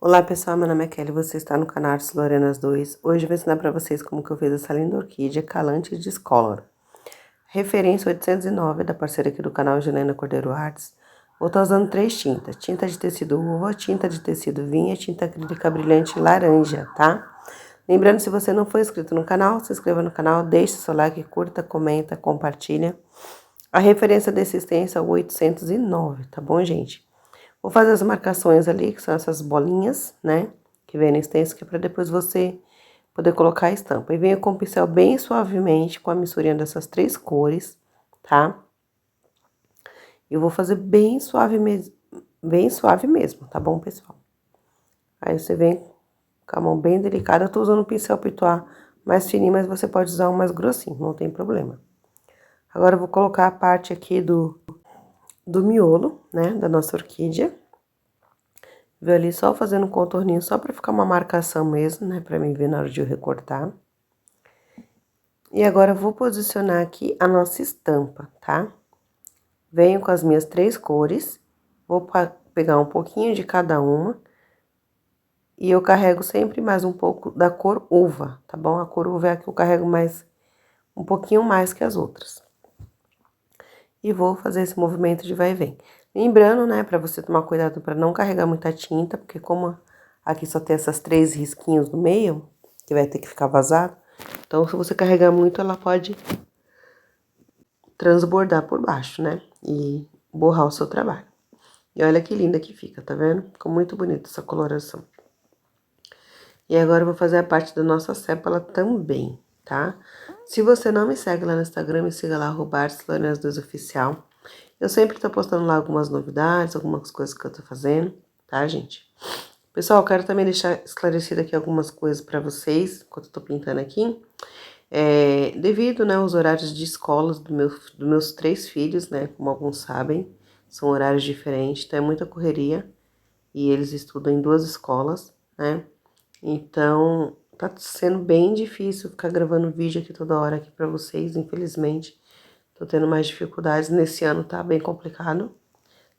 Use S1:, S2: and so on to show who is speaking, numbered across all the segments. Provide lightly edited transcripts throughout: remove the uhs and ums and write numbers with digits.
S1: Olá pessoal, meu nome é Kelly, você está no canal Artes Lorenas 2. Hoje eu vou ensinar para vocês como que eu fiz essa linda orquídea Calante Discolor. Referência 809 da parceira aqui do canal, Helena Cordeiro Artes. Vou estar usando 3 tintas, tinta de tecido uva, tinta de tecido vinha, tinta acrílica brilhante laranja, tá? Lembrando, se você não for inscrito no canal, se inscreva no canal, deixe seu like, curta, comenta, compartilha. A referência desse extenso é o 809, tá bom, gente? Vou fazer as marcações ali, que são essas bolinhas, né? Que vem no extenso, que é para depois você poder colocar a estampa. E venho com o pincel bem suavemente, com a misturinha dessas 3 cores, tá? Eu vou fazer bem suave mesmo, tá bom, pessoal? Aí você vem com a mão bem delicada. Eu tô usando o pincel Pitois mais fininho, mas você pode usar um mais grossinho, não tem problema. Agora eu vou colocar a parte aqui do miolo, né, da nossa orquídea. Viu ali só fazendo um contorninho, só pra ficar uma marcação mesmo, né, pra mim ver na hora de eu recortar. E agora eu vou posicionar aqui a nossa estampa, tá? Venho com as minhas 3 cores, vou pegar um pouquinho de cada uma. E eu carrego sempre mais um pouco da cor uva, tá bom? A cor uva é a que eu carrego mais, um pouquinho mais que as outras. E vou fazer esse movimento de vai e vem. Lembrando, né, pra você tomar cuidado pra não carregar muita tinta, porque como aqui só tem essas 3 risquinhos no meio, que vai ter que ficar vazado, então se você carregar muito, ela pode transbordar por baixo, né, e borrar o seu trabalho. E olha que linda que fica, tá vendo? Ficou muito bonita essa coloração. E agora eu vou fazer a parte da nossa sépala também, tá? Se você não me segue lá no Instagram, me siga lá, @arteslorinas2oficial. Eu sempre tô postando lá algumas novidades, algumas coisas que eu tô fazendo, tá, gente? Pessoal, eu quero também deixar esclarecido aqui algumas coisas pra vocês, enquanto eu tô pintando aqui. Devido, né, aos horários de escolas dos meus 3 filhos, né, como alguns sabem, são horários diferentes, então é muita correria, e eles estudam em 2 escolas, né? Então, tá sendo bem difícil ficar gravando vídeo aqui toda hora aqui pra vocês, infelizmente. Tô tendo mais dificuldades, nesse ano tá bem complicado,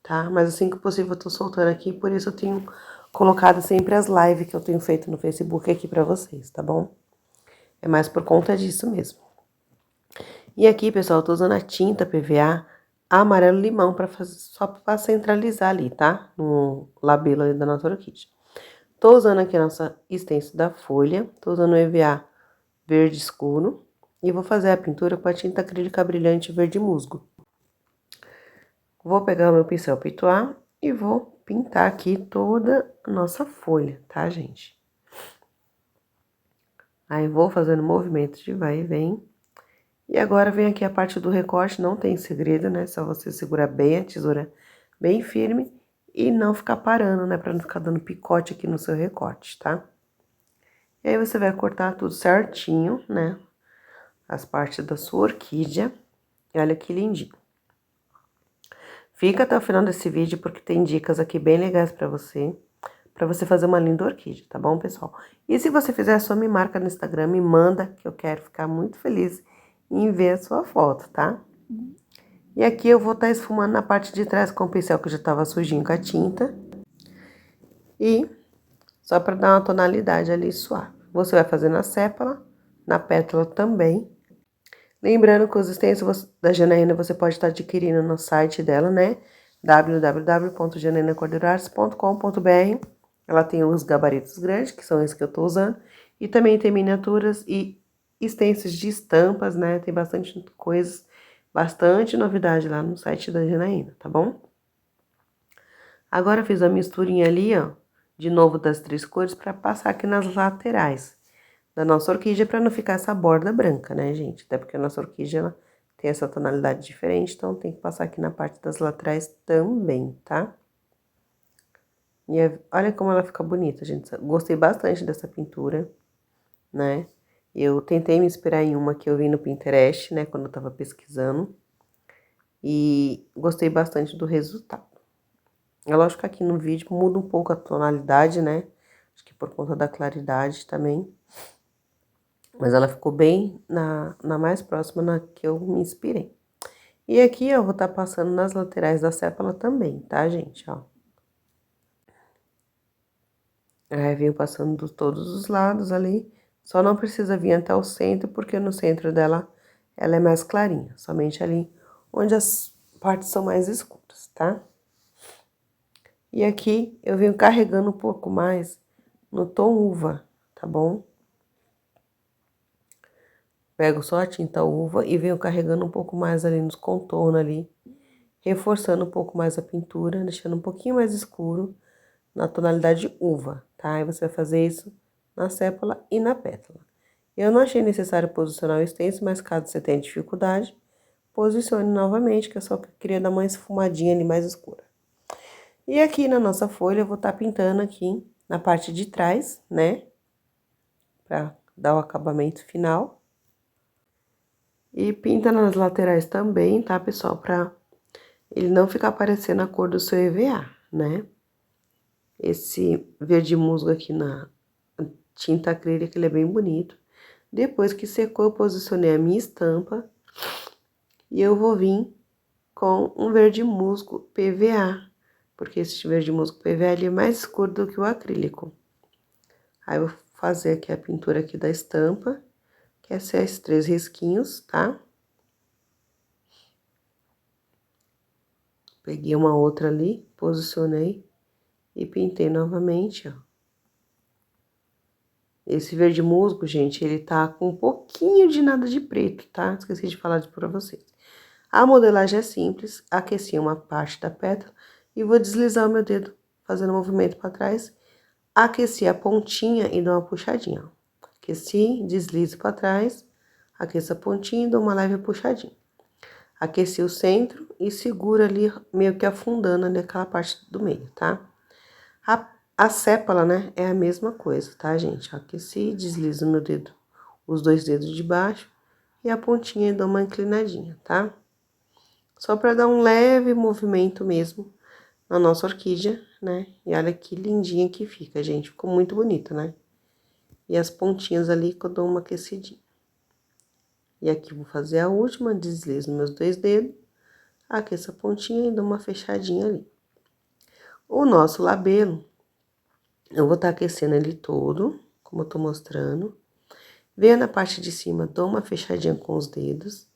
S1: tá? Mas assim que possível eu tô soltando aqui, por isso eu tenho colocado sempre as lives que eu tenho feito no Facebook aqui pra vocês, tá bom? É mais por conta disso mesmo. E aqui, pessoal, eu tô usando a tinta PVA amarelo limão pra fazer, só pra centralizar ali, tá? No labelo ali da nossa orquídea. Tô usando aqui a nossa extenso da folha, tô usando o EVA verde escuro e vou fazer a pintura com a tinta acrílica brilhante verde musgo. Vou pegar o meu pincel Pitois e vou pintar aqui toda a nossa folha, tá, gente? Aí vou fazendo movimentos de vai e vem. E agora vem aqui a parte do recorte, não tem segredo, né? Só você segurar bem a tesoura bem firme e não ficar parando, né? Pra não ficar dando picote aqui no seu recorte, tá? E aí você vai cortar tudo certinho, né? As partes da sua orquídea. E olha que lindinho. Fica até o final desse vídeo porque tem dicas aqui bem legais pra você fazer uma linda orquídea, tá bom, pessoal? E se você fizer, só me marca no Instagram, me manda, que eu quero ficar muito feliz em ver a sua foto, tá? E aqui eu vou estar esfumando na parte de trás com o pincel que já tava sujinho com a tinta. E só pra dar uma tonalidade ali suave. Você vai fazer na sépala, na pétala também. Lembrando que os extensos da Janaína você pode estar adquirindo no site dela, né? www.janainacordeiroartes.com.br. Ela tem os gabaritos grandes, que são esses que eu tô usando. E também tem miniaturas e extensos de estampas, né? Tem bastante coisas, bastante novidade lá no site da Janaína, tá bom? Agora eu fiz a misturinha ali, ó, de novo das 3 cores para passar aqui nas laterais da nossa orquídea para não ficar essa borda branca, né, gente? Até porque a nossa orquídea ela tem essa tonalidade diferente, então tem que passar aqui na parte das laterais também, tá? E olha como ela fica bonita, gente. Gostei bastante dessa pintura, né? Eu tentei me inspirar em uma que eu vi no Pinterest, né, quando eu tava pesquisando. E gostei bastante do resultado. É lógico que aqui no vídeo muda um pouco a tonalidade, né? Acho que por conta da claridade também. Mas ela ficou bem na mais próxima na que eu me inspirei. E aqui, ó, eu vou estar passando nas laterais da sépala também, tá, gente? Ó. Aí venho passando de todos os lados ali. Só não precisa vir até o centro, porque no centro dela ela é mais clarinha. Somente ali onde as partes são mais escuras, tá? E aqui eu venho carregando um pouco mais no tom uva, tá bom? Pego só a tinta uva e venho carregando um pouco mais ali nos contornos ali, reforçando um pouco mais a pintura, deixando um pouquinho mais escuro na tonalidade uva, tá? Aí você vai fazer isso na sépola e na pétala. Eu não achei necessário posicionar o stencil, mas caso você tenha dificuldade, posicione novamente, que eu só queria dar uma esfumadinha ali mais escura. E aqui na nossa folha eu vou estar pintando aqui na parte de trás, né? Pra dar o acabamento final. E pinta nas laterais também, tá, pessoal? Pra ele não ficar parecendo a cor do seu EVA, né? Esse verde musgo aqui na tinta acrílica, ele é bem bonito. Depois que secou, eu posicionei a minha estampa. E eu vou vir com um verde musgo PVA. Porque esse verde musgo PVA, ele é mais escuro do que o acrílico. Aí eu vou fazer aqui a pintura aqui da estampa. Que é ser esses 3 risquinhos, tá? Peguei uma outra ali, posicionei e pintei novamente, ó. Esse verde musgo, gente, ele tá com um pouquinho de nada de preto, tá? Esqueci de falar pra vocês. A modelagem é simples, aqueci uma parte da pétala e vou deslizar o meu dedo, fazendo um movimento para trás. Aqueci a pontinha e dou uma puxadinha, ó. Aqueci, deslizo para trás, aqueço a pontinha e dou uma leve puxadinha. Aqueci o centro e seguro ali, meio que afundando ali aquela parte do meio, tá? A sépola, né, é a mesma coisa, tá, gente? Aqueci, deslizo meu dedo, os 2 dedos de baixo e a pontinha e dou uma inclinadinha, tá? Só para dar um leve movimento mesmo na nossa orquídea, né? E olha que lindinha que fica, gente. Ficou muito bonita, né? E as pontinhas ali que eu dou uma aquecidinha. E aqui vou fazer a última, deslizo meus 2 dedos, aqueço a pontinha e dou uma fechadinha ali. O nosso labelo, eu vou estar aquecendo ele todo, como eu tô mostrando. Venho na parte de cima, dou uma fechadinha com os dedos.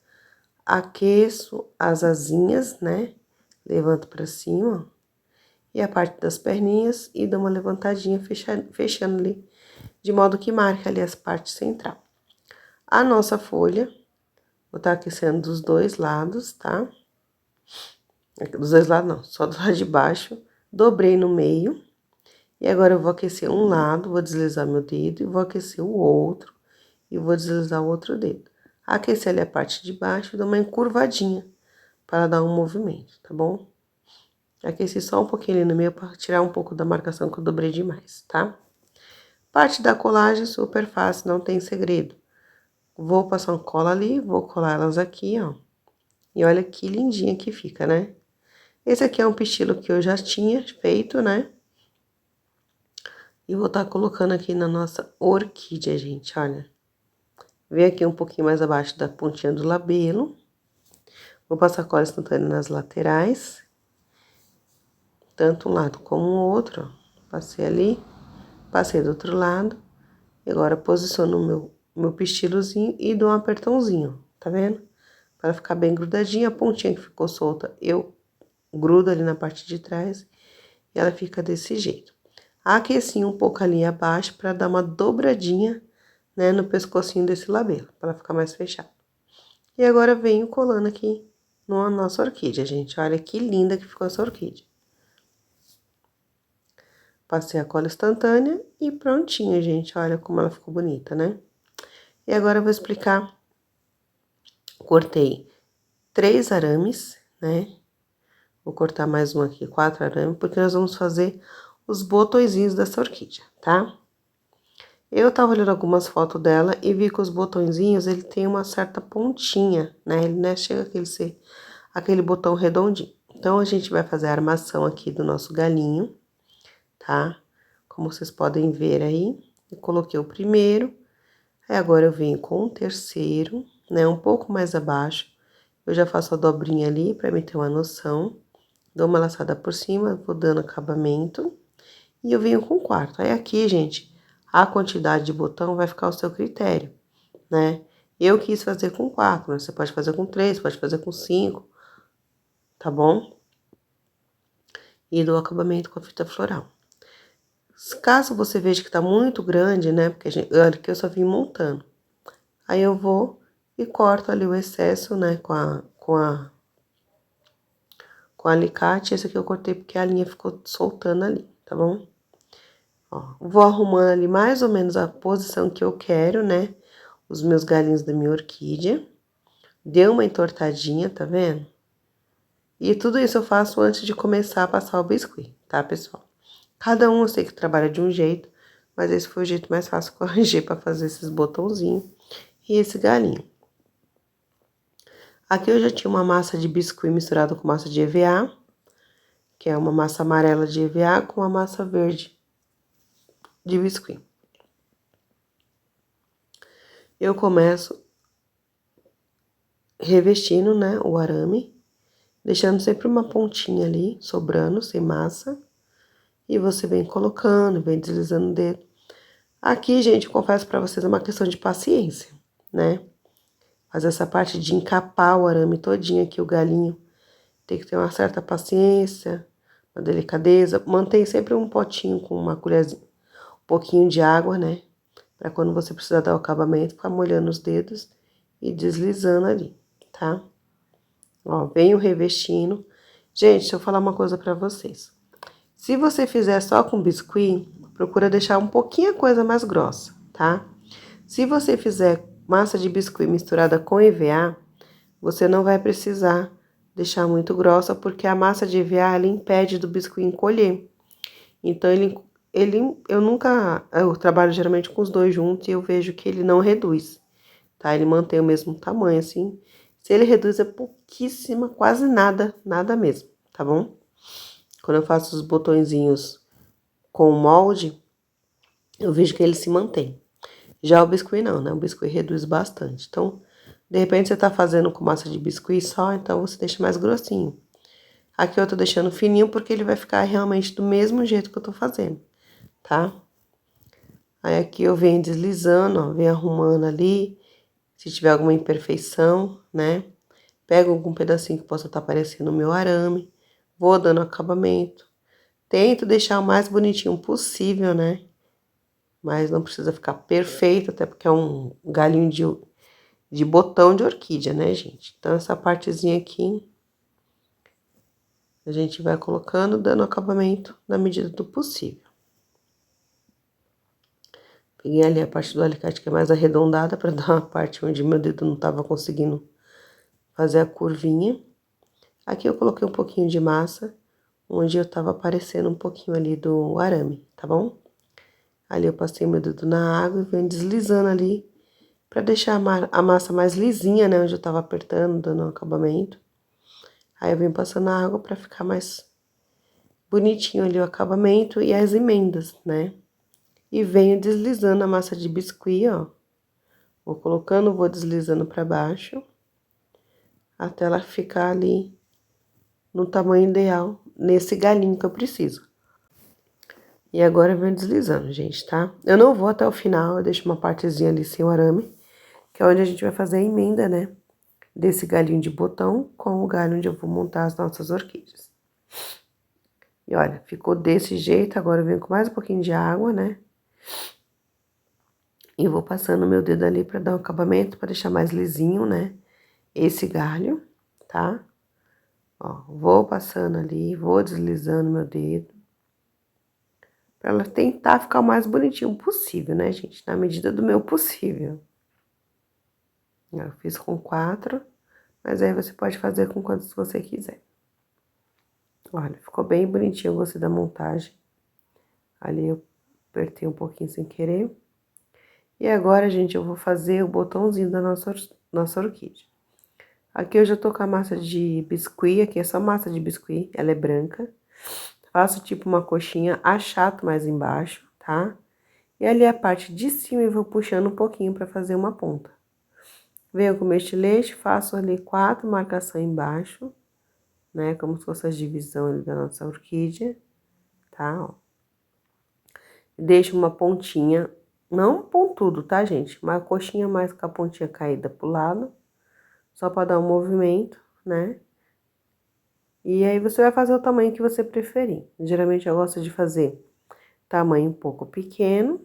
S1: Aqueço as asinhas, né? Levanto pra cima, ó. E a parte das perninhas e dou uma levantadinha, fechando ali, de modo que marque ali as partes central. A nossa folha, vou estar aquecendo dos 2 lados, tá? Dos 2 lados não, só do lado de baixo. Dobrei no meio. E agora eu vou aquecer um lado, vou deslizar meu dedo e vou aquecer o outro. E vou deslizar o outro dedo. Aquecer ali a parte de baixo, dou uma encurvadinha para dar um movimento, tá bom? Aqueci só um pouquinho ali no meio para tirar um pouco da marcação que eu dobrei demais, tá? Parte da colagem super fácil, não tem segredo. Vou passar um cola ali, vou colar elas aqui, ó. E olha que lindinha que fica, né? Esse aqui é um pistilo que eu já tinha feito, né? E vou estar colocando aqui na nossa orquídea, gente, olha. Vem aqui um pouquinho mais abaixo da pontinha do labelo. Vou passar cola instantânea nas laterais. Tanto um lado como o outro, ó. Passei ali, passei do outro lado. E agora posiciono o meu pistilozinho e dou um apertãozinho, tá vendo? Para ficar bem grudadinha, a pontinha que ficou solta, eu grudo ali na parte de trás e ela fica desse jeito. Aqueci um pouco ali abaixo para dar uma dobradinha, né, no pescocinho desse labelo, para ela ficar mais fechado. E agora venho colando aqui na nossa orquídea, gente. Olha que linda que ficou essa orquídea. Passei a cola instantânea e prontinho, gente. Olha como ela ficou bonita, né? E agora eu vou explicar. Cortei 3 arames, né? Vou cortar mais um aqui, 4 arames, porque nós vamos fazer os botõezinhos dessa orquídea, tá? Eu tava olhando algumas fotos dela e vi que os botõezinhos, ele tem uma certa pontinha, né? Ele não é, chega a ser aquele botão redondinho. Então, a gente vai fazer a armação aqui do nosso galinho, tá? Como vocês podem ver aí, eu coloquei o primeiro, aí agora eu venho com o terceiro, né? Um pouco mais abaixo, eu já faço a dobrinha ali pra me ter uma noção. Dou uma laçada por cima, vou dando acabamento. e eu venho com 4. Aí aqui, gente, a quantidade de botão vai ficar ao seu critério, né? Eu quis fazer com 4, mas você pode fazer com 3, pode fazer com 5, tá bom? E dou acabamento com a fita floral. Caso você veja que tá muito grande, né? Porque olha que eu só vim montando. Aí eu vou e corto ali o excesso, né? Com alicate. Esse aqui eu cortei porque a linha ficou soltando ali, tá bom? Ó, vou arrumando ali mais ou menos a posição que eu quero, né? Os meus galinhos da minha orquídea. Deu uma entortadinha, tá vendo? E tudo isso eu faço antes de começar a passar o biscuit, tá, pessoal? Cada um eu sei que trabalha de um jeito, mas esse foi o jeito mais fácil que eu arranjei pra fazer esses botãozinhos e esse galinho. Aqui eu já tinha uma massa de biscuit misturada com massa de EVA, que é uma massa amarela de EVA com uma massa verde de biscuit. Eu começo revestindo, né, o arame, deixando sempre uma pontinha ali, sobrando, sem massa. E você vem colocando, vem deslizando o dedo. Aqui, gente, eu confesso pra vocês, é uma questão de paciência, né? Fazer essa parte de encapar o arame todinho aqui, o galinho. Tem que ter uma certa paciência, uma delicadeza. Mantém sempre um potinho com uma colherzinha, um pouquinho de água, né? Pra quando você precisar dar o acabamento, ficar molhando os dedos e deslizando ali, tá? Ó, venho revestindo. Gente, deixa eu falar uma coisa pra vocês. Se você fizer só com biscuit, procura deixar um pouquinho a coisa mais grossa, tá? Se você fizer massa de biscuit misturada com EVA, você não vai precisar deixar muito grossa, porque a massa de EVA, ela impede do biscuit encolher. Então, eu trabalho geralmente com os dois juntos e eu vejo que ele não reduz, tá? Ele mantém o mesmo tamanho, assim. Se ele reduz, é pouquíssima, quase nada, nada mesmo, tá bom? Quando eu faço os botõezinhos com o molde, eu vejo que ele se mantém. Já o biscuit não, né? O biscuit reduz bastante. Então, de repente você tá fazendo com massa de biscuit só, então você deixa mais grossinho. Aqui eu tô deixando fininho porque ele vai ficar realmente do mesmo jeito que eu tô fazendo, tá? Aí aqui eu venho deslizando, ó, venho arrumando ali, se tiver alguma imperfeição, né? Pego algum pedacinho que possa estar aparecendo no meu arame, vou dando acabamento. Tento deixar o mais bonitinho possível, né? Mas não precisa ficar perfeito, até porque é um galinho de botão de orquídea, né, gente? Então, essa partezinha aqui, a gente vai colocando, dando acabamento na medida do possível. Peguei ali a parte do alicate que é mais arredondada, para dar uma parte onde meu dedo não tava conseguindo fazer a curvinha. Aqui eu coloquei um pouquinho de massa, onde eu tava aparecendo um pouquinho ali do arame, tá bom? Ali eu passei meu dedo na água e venho deslizando ali, para deixar a massa mais lisinha, né, onde eu tava apertando, dando um acabamento. Aí eu venho passando a água para ficar mais bonitinho ali o acabamento e as emendas, né? E venho deslizando a massa de biscuit, ó. Vou colocando, vou deslizando para baixo, até ela ficar ali no tamanho ideal, nesse galinho que eu preciso. E agora eu venho deslizando, gente, tá? Eu não vou até o final, eu deixo uma partezinha ali sem o arame, que é onde a gente vai fazer a emenda, né? Desse galinho de botão com o galho onde eu vou montar as nossas orquídeas. E olha, ficou desse jeito, agora eu venho com mais um pouquinho de água, né? E vou passando meu dedo ali pra dar um acabamento, pra deixar mais lisinho, né? Esse galho, tá? Ó, vou passando ali, vou deslizando meu dedo. Pra ela tentar ficar o mais bonitinho possível, né, gente? Na medida do meu possível. Eu fiz com 4, mas aí você pode fazer com quantos você quiser. Olha, ficou bem bonitinho, eu gostei da montagem. Ali eu apertei um pouquinho sem querer. E agora, gente, eu vou fazer o botãozinho da nossa orquídea. Aqui eu já tô com a massa de biscuit, aqui é só massa de biscuit, ela é branca. Faço tipo uma coxinha, achato mais embaixo, tá? E ali a parte de cima eu vou puxando um pouquinho pra fazer uma ponta. Venho com o meu estilete, faço ali 4 marcações embaixo, né? Como se fosse a divisão ali da nossa orquídea, tá? Ó. Deixo uma pontinha, não pontudo, tá, gente? Uma coxinha mais com a pontinha caída pro lado, só para dar um movimento, né? E aí você vai fazer o tamanho que você preferir. Geralmente eu gosto de fazer tamanho um pouco pequeno,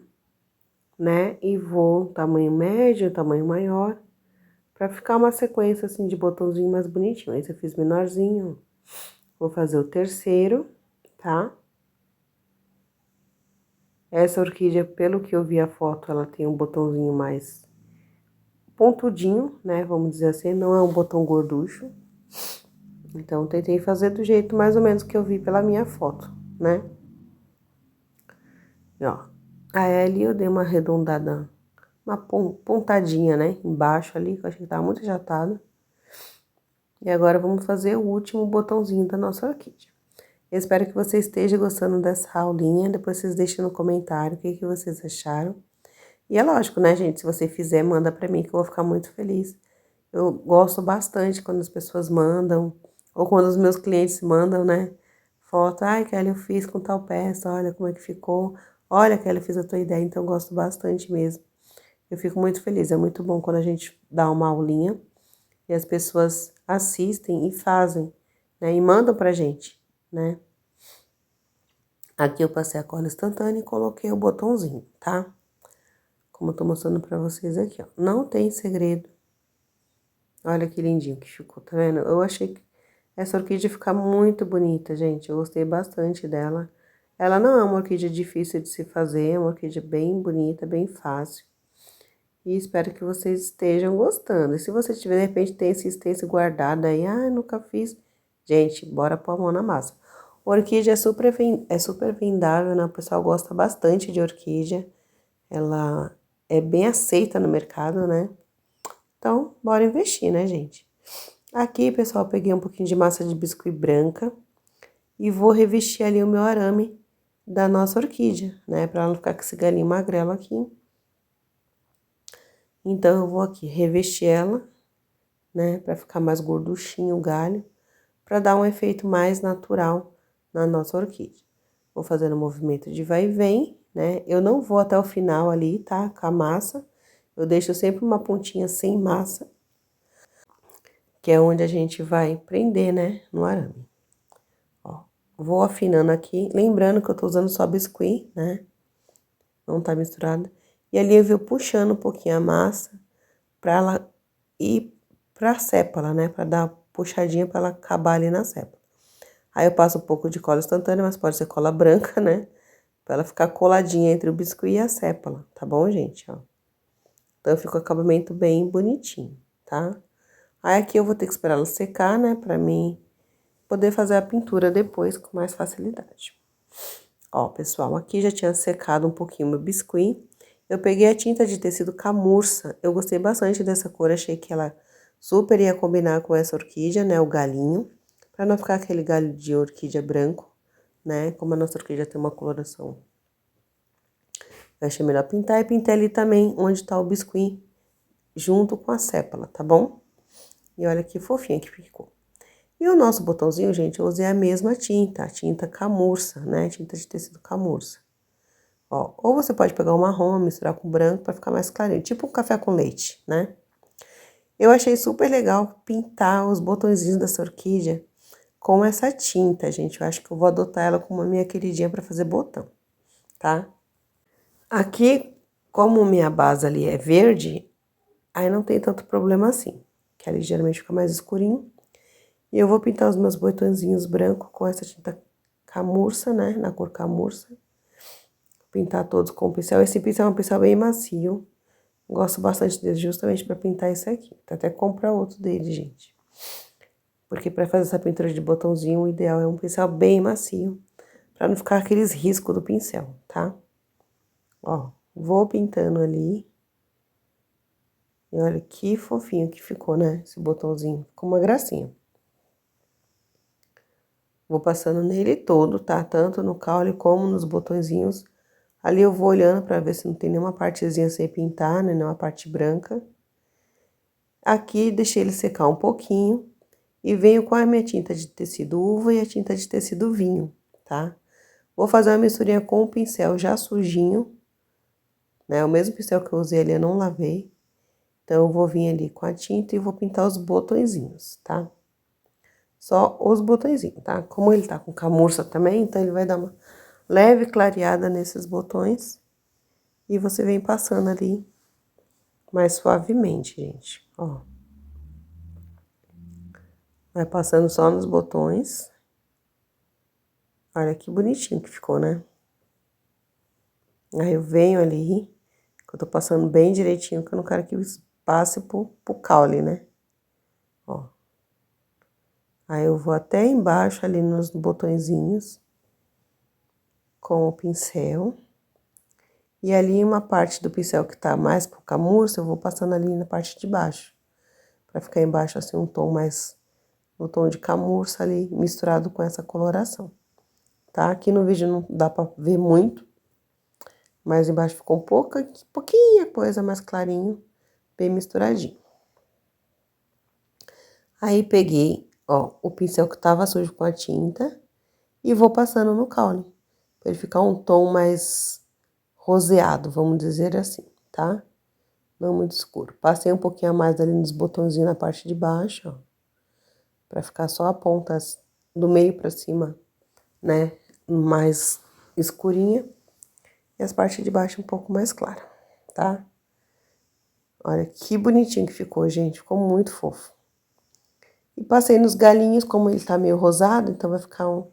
S1: né? E vou tamanho médio, tamanho maior, pra ficar uma sequência assim de botãozinho mais bonitinho. Aí eu fiz menorzinho, vou fazer o terceiro, tá? Essa orquídea, pelo que eu vi a foto, ela tem um botãozinho mais pontudinho, né? Vamos dizer assim, não é um botão gorducho. Então, tentei fazer do jeito mais ou menos que eu vi pela minha foto, né? E, ó, aí ali eu dei uma arredondada, uma pontadinha, né? Embaixo ali, que eu achei que tava muito ajatado. E agora vamos fazer o último botãozinho da nossa orquídea. Eu espero que você esteja gostando dessa aulinha. Depois vocês deixem no comentário o que vocês acharam. E é lógico, né, gente? Se você fizer, manda pra mim que eu vou ficar muito feliz. Eu gosto bastante quando as pessoas mandam, ou quando os meus clientes mandam, né? Foto, ai, Kelly, eu fiz com tal peça, olha como é que ficou. Olha, Kelly, eu fiz a tua ideia, então eu gosto bastante mesmo. Eu fico muito feliz, é muito bom quando a gente dá uma aulinha e as pessoas assistem e fazem, né? E mandam pra gente, né? Aqui eu passei a cola instantânea e coloquei o botãozinho, tá? Como eu tô mostrando pra vocês aqui, ó. Não tem segredo. Olha que lindinho que ficou, tá vendo? Eu achei que essa orquídea fica muito bonita, gente. Eu gostei bastante dela. Ela não é uma orquídea difícil de se fazer, é uma orquídea bem bonita, bem fácil. E espero que vocês estejam gostando. E se você tiver, de repente, tem esse guardado aí, ah, nunca fiz. Gente, bora pôr a mão na massa. Orquídea é super vendável, né? O pessoal gosta bastante de orquídea. Ela é bem aceita no mercado, né? Então, bora investir, né, gente? Aqui, pessoal, eu peguei um pouquinho de massa de biscuit branca e vou revestir ali o meu arame da nossa orquídea, né? Pra ela não ficar com esse galinho magrelo aqui. Então, eu vou aqui revestir ela, né? Pra ficar mais gorduchinho o galho, pra dar um efeito mais natural na nossa orquídea. Vou fazendo um movimento de vai e vem, né? Eu não vou até o final ali, tá? Com a massa. Eu deixo sempre uma pontinha sem massa, que é onde a gente vai prender, né? No arame. Ó, vou afinando aqui, lembrando que eu tô usando só biscuit, né? Não tá misturado. E ali eu vou puxando um pouquinho a massa pra ela ir pra sépala, né? Pra dar uma puxadinha pra ela acabar ali na sépala. Aí eu passo um pouco de cola instantânea, mas pode ser cola branca, né? Pra ela ficar coladinha entre o biscuit e a sépala, tá bom, gente? Ó. Então fica o acabamento bem bonitinho, tá? Aí aqui eu vou ter que esperar ela secar, né? Pra mim poder fazer a pintura depois com mais facilidade. Ó, pessoal, aqui já tinha secado um pouquinho meu biscuit. Eu peguei a tinta de tecido camurça. Eu gostei bastante dessa cor, achei que ela super ia combinar com essa orquídea, né, o galinho. Pra não ficar aquele galho de orquídea branco, né, como a nossa orquídea tem uma coloração. Eu achei melhor pintar e pintei ali também onde tá o biscuit, junto com a sépala, tá bom? E olha que fofinha que ficou. E o nosso botãozinho, gente, eu usei a mesma tinta, a tinta camurça, né? Tinta de tecido camurça. Ó, ou você pode pegar o marrom, misturar com o branco pra ficar mais clarinho, tipo um café com leite, né? Eu achei super legal pintar os botõezinhos dessa orquídea com essa tinta, gente. Eu acho que eu vou adotar ela como a minha queridinha pra fazer botão, tá? Aqui, como minha base ali é verde, aí não tem tanto problema assim, que ali geralmente fica mais escurinho. E eu vou pintar os meus botõezinhos brancos com essa tinta camurça, né? Na cor camurça. Pintar todos com o pincel. Esse pincel é um pincel bem macio. Gosto bastante dele justamente para pintar esse aqui. Vou até comprar outro dele, gente. Porque para fazer essa pintura de botãozinho, o ideal é um pincel bem macio. Para não ficar aqueles riscos do pincel, tá? Ó, vou pintando ali. E olha que fofinho que ficou, né? Esse botãozinho. Ficou uma gracinha. Vou passando nele todo, tá? Tanto no caule como nos botõezinhos. Ali eu vou olhando para ver se não tem nenhuma partezinha sem pintar, né? Nenhuma parte branca. Aqui deixei ele secar um pouquinho. E venho com a minha tinta de tecido uva e a tinta de tecido vinho, tá? Vou fazer uma misturinha com o pincel já sujinho, né? O mesmo pincel que eu usei ali eu não lavei. Então, eu vou vir ali com a tinta e vou pintar os botõezinhos, tá? Só os botõezinhos, tá? Como ele tá com camurça também, então ele vai dar uma leve clareada nesses botões. E você vem passando ali mais suavemente, gente, ó. Vai passando só nos botões. Olha que bonitinho que ficou, né? Aí eu venho ali, que eu tô passando bem direitinho, que eu não quero que passe pro caule, né? Ó. Aí eu vou até embaixo ali nos botõezinhos com o pincel. E ali uma parte do pincel que tá mais pro camurça, eu vou passando ali na parte de baixo. Pra ficar embaixo assim um tom mais, o tom de camurça ali misturado com essa coloração. Tá? Aqui no vídeo não dá pra ver muito, mas embaixo ficou pouquinha coisa mais clarinho, bem misturadinho. Aí peguei, ó, o pincel que tava sujo com a tinta e vou passando no caule, pra ele ficar um tom mais roseado, vamos dizer assim, tá? Não muito escuro. Passei um pouquinho a mais ali nos botõezinhos na parte de baixo, ó, pra ficar só a ponta do meio pra cima, né, mais escurinha, e as partes de baixo um pouco mais clara, tá? Olha que bonitinho que ficou, gente, ficou muito fofo. E passei nos galinhos, como ele tá meio rosado, então vai ficar um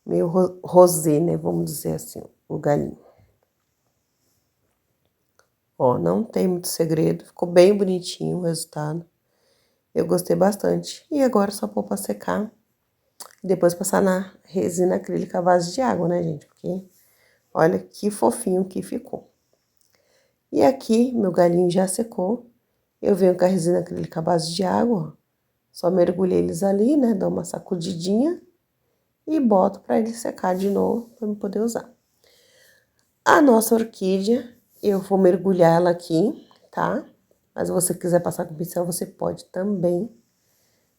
S1: meio rosé, né, vamos dizer assim, o galinho. Ó, não tem muito segredo, ficou bem bonitinho o resultado. Eu gostei bastante. E agora só pôr pra secar. E depois passar na resina acrílica à base de água, né, gente? Porque olha que fofinho que ficou. E aqui, meu galinho já secou. Eu venho com a resina acrílica à base de água, ó. Só mergulho eles ali, né? Dou uma sacudidinha e boto pra ele secar de novo, pra eu poder usar. A nossa orquídea, eu vou mergulhar ela aqui, tá? Mas se você quiser passar com pincel, você pode também.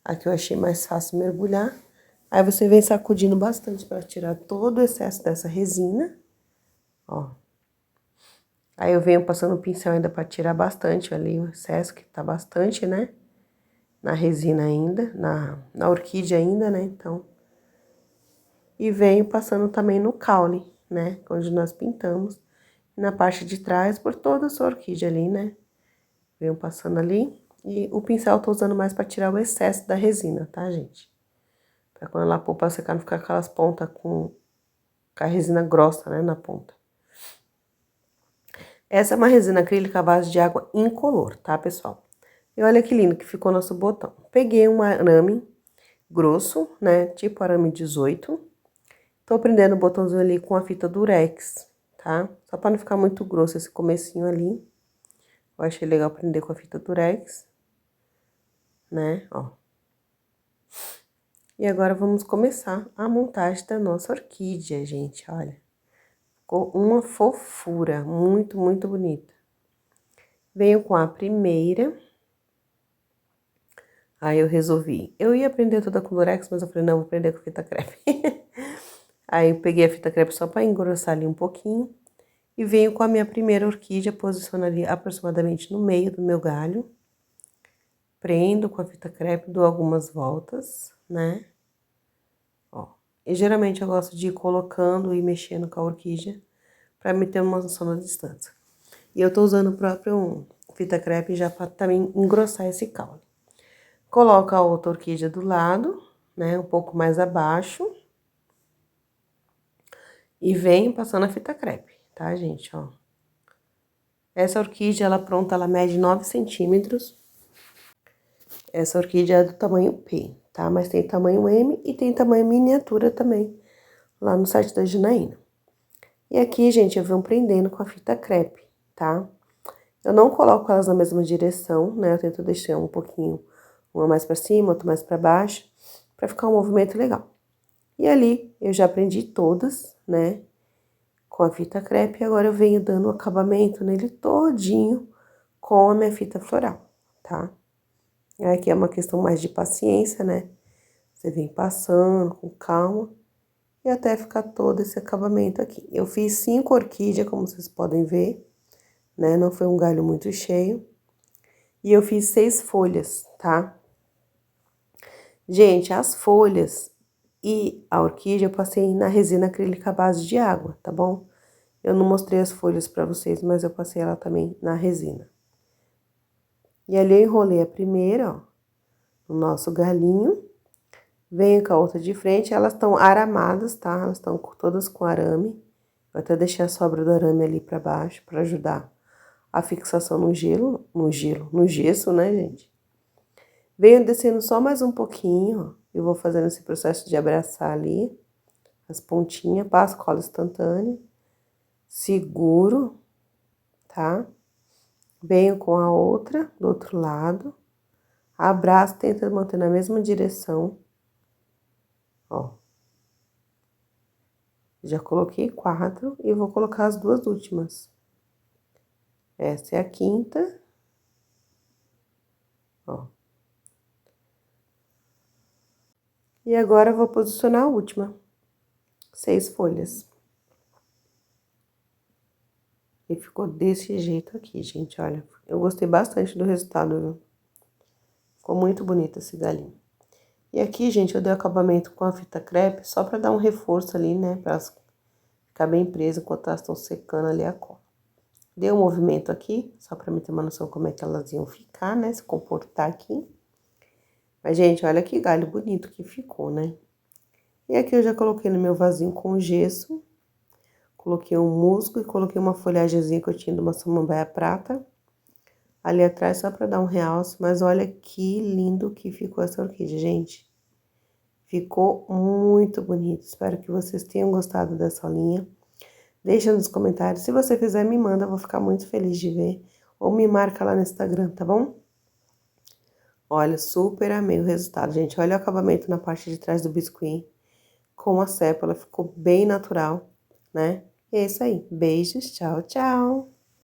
S1: Aqui eu achei mais fácil mergulhar. Aí você vem sacudindo bastante para tirar todo o excesso dessa resina, ó. Aí eu venho passando o pincel ainda para tirar bastante ali o excesso, que tá bastante, né? Na resina ainda, na orquídea ainda, né? Então. E venho passando também no caule, né? Onde nós pintamos. Na parte de trás, por toda a sua orquídea ali, né? Venho passando ali. E o pincel eu tô usando mais para tirar o excesso da resina, tá, gente? Pra quando ela pôr pra secar, não ficar aquelas pontas com a resina grossa, né, na ponta. Essa é uma resina acrílica à base de água incolor, tá, pessoal? E olha que lindo que ficou nosso botão. Peguei um arame grosso, né, tipo arame 18. Tô prendendo o botãozinho ali com a fita durex, tá? Só pra não ficar muito grosso esse comecinho ali. Eu achei legal prender com a fita durex, né, ó. E agora vamos começar a montagem da nossa orquídea, gente, olha. Ficou uma fofura, muito, muito bonita. Venho com a primeira. Aí eu resolvi. Eu ia prender toda com durex, mas eu falei, não, vou prender com fita crepe. Aí eu peguei a fita crepe só para engrossar ali um pouquinho. E venho com a minha primeira orquídea, posiciono ali aproximadamente no meio do meu galho. Prendo com a fita crepe, dou algumas voltas, né? Ó. E geralmente eu gosto de ir colocando e mexendo com a orquídea para me ter uma noção da distância. E eu tô usando o próprio fita crepe já para também engrossar esse caule. Coloco a outra orquídea do lado, né, um pouco mais abaixo. E venho passando a fita crepe, tá, gente, ó. Essa orquídea, ela pronta, ela mede 9 centímetros. Essa orquídea é do tamanho P, tá? Mas tem tamanho M e tem tamanho miniatura também, lá no site da Janaína. E aqui, gente, eu venho prendendo com a fita crepe, tá? Eu não coloco elas na mesma direção, né? Eu tento deixar um pouquinho, uma mais pra cima, outra mais pra baixo, pra ficar um movimento legal. E ali, eu já prendi todas, né? Com a fita crepe, e agora eu venho dando acabamento nele todinho com a minha fita floral, tá? Aqui é uma questão mais de paciência, né? Você vem passando com calma, e até ficar todo esse acabamento aqui. Eu fiz 5 orquídeas, como vocês podem ver, né? Não foi um galho muito cheio. E eu fiz 6 folhas, tá? Gente, as folhas e a orquídea eu passei na resina acrílica à base de água, tá bom? Eu não mostrei as folhas pra vocês, mas eu passei ela também na resina. E ali eu enrolei a primeira, ó, no nosso galinho. Venho com a outra de frente, elas estão aramadas, tá? Elas estão todas com arame. Vou até deixar a sobra do arame ali pra baixo, pra ajudar a fixação no gesso, né, gente? Venho descendo só mais um pouquinho, ó. Eu vou fazendo esse processo de abraçar ali as pontinhas, passo cola instantânea, seguro, tá? Venho com a outra do outro lado, abraço, tenta manter na mesma direção, ó. Já coloquei 4 e vou colocar as 2 últimas. Essa é a quinta, ó. E agora eu vou posicionar a última, 6 folhas. E ficou desse jeito aqui, gente, olha. Eu gostei bastante do resultado, viu? Ficou muito bonito esse galinho. E aqui, gente, eu dei acabamento com a fita crepe, só pra dar um reforço ali, né? Pra elas ficar bem presas enquanto elas estão secando ali a cola. Dei um movimento aqui, só pra mim ter uma noção como é que elas iam ficar, né? Se comportar aqui. Mas, gente, olha que galho bonito que ficou, né? E aqui eu já coloquei no meu vasinho com gesso. Coloquei um musgo e coloquei uma folhagemzinha que eu tinha de uma samambaia prata. Ali atrás só pra dar um realce, mas olha que lindo que ficou essa orquídea, gente. Ficou muito bonito. Espero que vocês tenham gostado dessa linha. Deixa nos comentários. Se você fizer, me manda, eu vou ficar muito feliz de ver. Ou me marca lá no Instagram, tá bom? Olha, super amei o resultado, gente. Olha o acabamento na parte de trás do biscuit. Com a sépala, ficou bem natural, né? E é isso aí. Beijos, tchau, tchau!